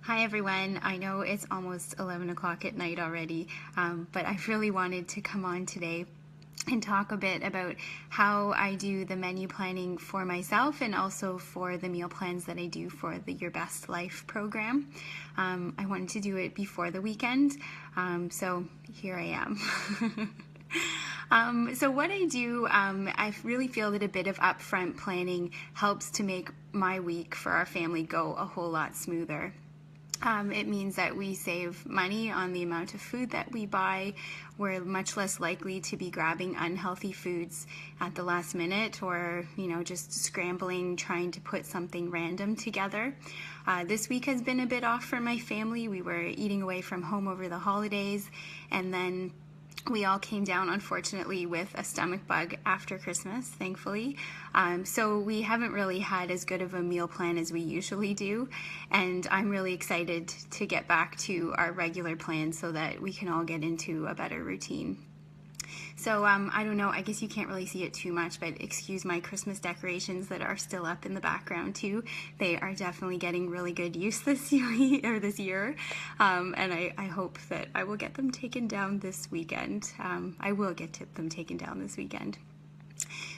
Hi everyone. I know it's almost 11 o'clock at night already, but I really wanted to come on today and talk a bit about how I do the menu planning for myself and also for the meal plans that I do for the Your Best Life program. I wanted to do it before the weekend, so here I am. So what I do, I really feel that a bit of upfront planning helps to make my week for our family go a whole lot smoother. It means that we save money on the amount of food that we buy. We're much less likely to be grabbing unhealthy foods at the last minute or, just scrambling trying to put something random together. This week has been a bit off for my family. We were eating away from home over the holidays, and then we all came down, unfortunately, with a stomach bug after Christmas, thankfully. So we haven't really had as good of a meal plan as we usually do. And I'm really excited to get back to our regular plan so that we can all get into a better routine. So I don't know, I guess you can't really see it too much, but excuse my Christmas decorations that are still up in the background too. They are definitely getting really good use this year. And I hope that I will get them taken down this weekend. I will get them taken down this weekend.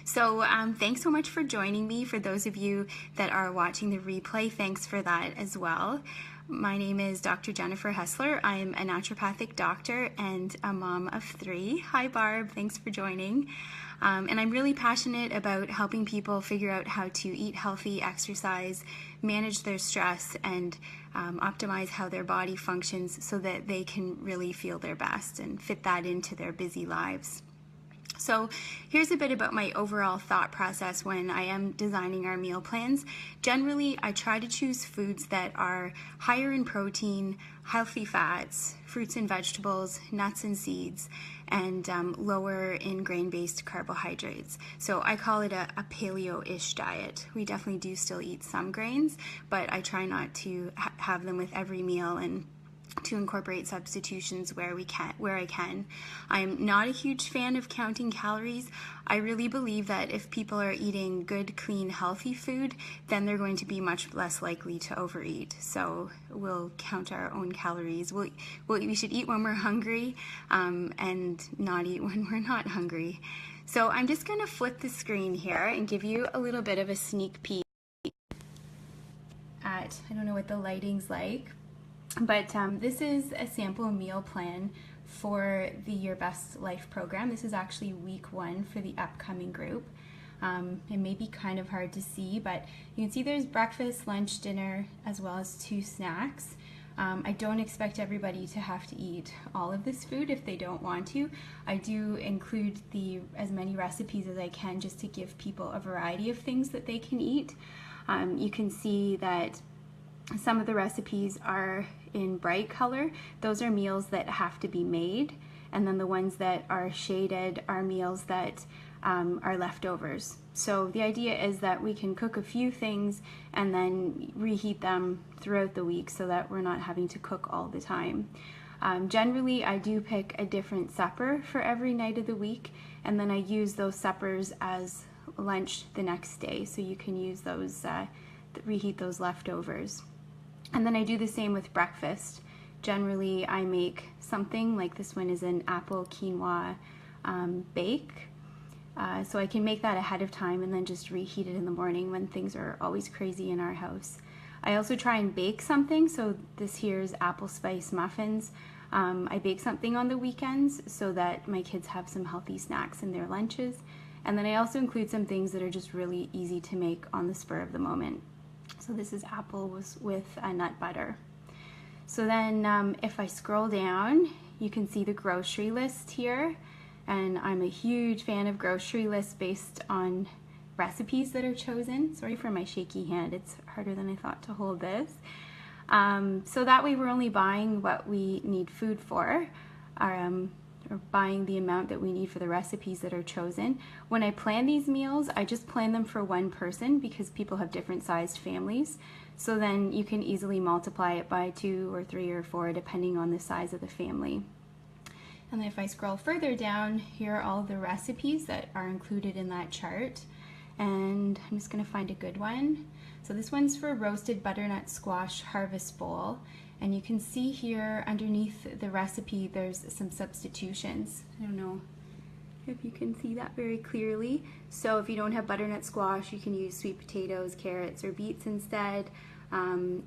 So thanks so much for joining me. For those of you that are watching the replay, thanks for that as well. My name is Dr. Jennifer Hessler. I'm a naturopathic doctor and a mom of 3. Hi Barb, thanks for joining. And I'm really passionate about helping people figure out how to eat healthy, exercise, manage their stress, and optimize how their body functions so that they can really feel their best and fit that into their busy lives. So here's a bit about my overall thought process when I am designing our meal plans. Generally, I try to choose foods that are higher in protein, healthy fats, fruits and vegetables, nuts and seeds, and lower in grain-based carbohydrates. So I call it a paleo-ish diet. We definitely do still eat some grains, but I try not to have them with every meal and to incorporate substitutions where I can. I'm not a huge fan of counting calories. I really believe that if people are eating good, clean, healthy food, then they're going to be much less likely to overeat. So we'll count our own calories. We should eat when we're hungry and not eat when we're not hungry. So I'm just going to flip the screen here and give you a little bit of a sneak peek at, I don't know what the lighting's like, but this is a sample meal plan for the Your Best Life program. This is actually week 1 for the upcoming group. It may be kind of hard to see, but you can see there's breakfast, lunch, dinner, as well as 2 snacks. I don't expect everybody to have to eat all of this food if they don't want to. I do include as many recipes as I can just to give people a variety of things that they can eat. You can see that some of the recipes are in bright color. Those are meals that have to be made, and then the ones that are shaded are meals that are leftovers. So the idea is that we can cook a few things and then reheat them throughout the week so that we're not having to cook all the time. Generally, I do pick a different supper for every night of the week, and then I use those suppers as lunch the next day, so you can use those, reheat those leftovers. And then I do the same with breakfast. Generally, I make something like this one is an apple quinoa bake. So I can make that ahead of time and then just reheat it in the morning when things are always crazy in our house. I also try and bake something. So this here is apple spice muffins. I bake something on the weekends so that my kids have some healthy snacks in their lunches. And then I also include some things that are just really easy to make on the spur of the moment. So this is apple with a nut butter. So then if I scroll down, you can see the grocery list here. And I'm a huge fan of grocery lists based on recipes that are chosen. Sorry for my shaky hand, it's harder than I thought to hold this. So that way we're only buying what we need food for, or buying the amount that we need for the recipes that are chosen. When I plan these meals, I just plan them for one person because people have different sized families. So then you can easily multiply it by 2 or 3 or 4 depending on the size of the family. And then if I scroll further down, here are all the recipes that are included in that chart. And I'm just going to find a good one. So this one's for roasted butternut squash harvest bowl. And you can see here underneath the recipe there's some substitutions. I don't know if you can see that very clearly. So if you don't have butternut squash, you can use sweet potatoes, carrots, or beets instead.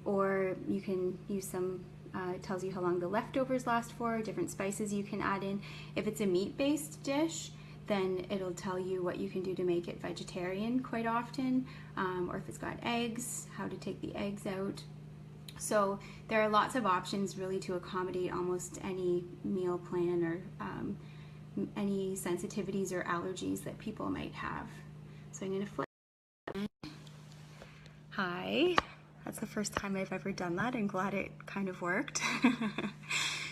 Or you can use some, it tells you how long the leftovers last for, different spices you can add in. If it's a meat-based dish, then it'll tell you what you can do to make it vegetarian quite often, or if it's got eggs, how to take the eggs out. So there are lots of options really to accommodate almost any meal plan or any sensitivities or allergies that people might have. So I'm going to flip. Hi, that's the first time I've ever done that. I'm glad it kind of worked.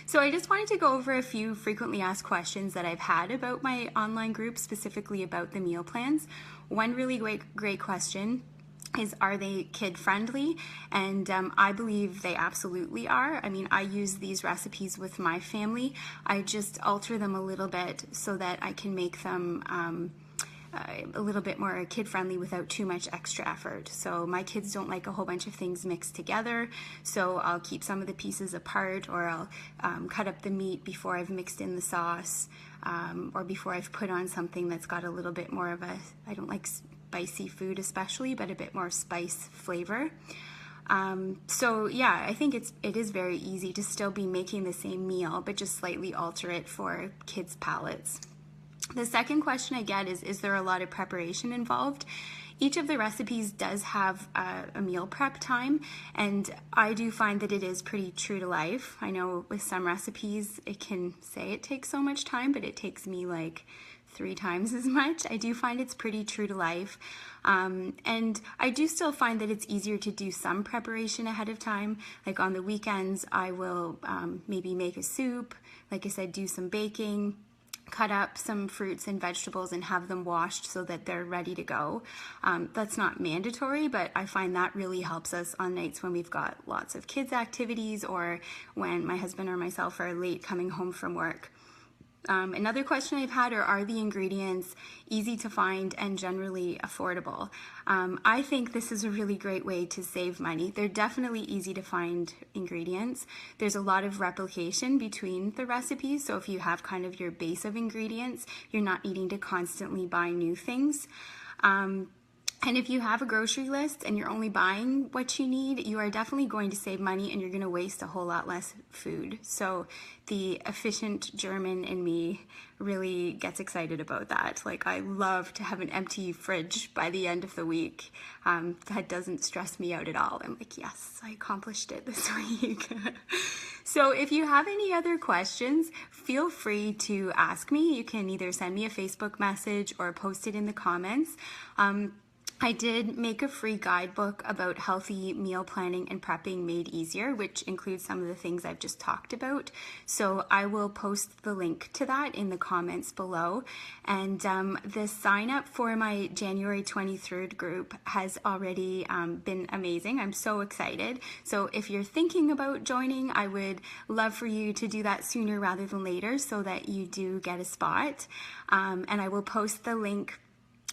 So I just wanted to go over a few frequently asked questions that I've had about my online group, specifically about the meal plans. One really great question is, are they kid friendly? And I believe they absolutely are. I mean, I use these recipes with my family. I just alter them a little bit so that I can make them a little bit more kid friendly without too much extra effort. So my kids don't like a whole bunch of things mixed together, so I'll keep some of the pieces apart, or I'll cut up the meat before I've mixed in the sauce, or before I've put on something that's got a little bit more of a, I don't like spicy food especially, but a bit more spice flavor. So yeah, I think it is very easy to still be making the same meal, but just slightly alter it for kids' palates. The second question I get is there a lot of preparation involved? Each of the recipes does have a meal prep time, and I do find that it is pretty true to life. I know with some recipes it can say it takes so much time, but it takes me like 3 times as much. I do find it's pretty true to life. And I do still find that it's easier to do some preparation ahead of time. Like on the weekends, I will maybe make a soup, like I said, do some baking, cut up some fruits and vegetables and have them washed so that they're ready to go. That's not mandatory, but I find that really helps us on nights when we've got lots of kids activities, or when my husband or myself are late coming home from work. Another question I've had are the ingredients easy to find and generally affordable? I think this is a really great way to save money. They're definitely easy to find ingredients. There's a lot of replication between the recipes, so if you have kind of your base of ingredients, you're not needing to constantly buy new things. And if you have a grocery list and you're only buying what you need, you are definitely going to save money and you're going to waste a whole lot less food. So the efficient German in me really gets excited about that. Like, I love to have an empty fridge by the end of the week. That doesn't stress me out at all. I'm like, yes, I accomplished it this week. So if you have any other questions, feel free to ask me. You can either send me a Facebook message or post it in the comments. I did make a free guidebook about healthy meal planning and prepping made easier, which includes some of the things I've just talked about. So I will post the link to that in the comments below. And the sign up for my January 23rd group has already been amazing. I'm so excited. So if you're thinking about joining, I would love for you to do that sooner rather than later so that you do get a spot. And I will post the link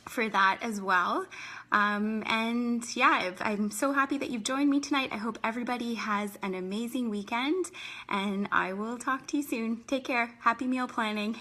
for that as well. And yeah, I'm so happy that you've joined me tonight. I hope everybody has an amazing weekend, and I will talk to you soon. Take care. Happy meal planning.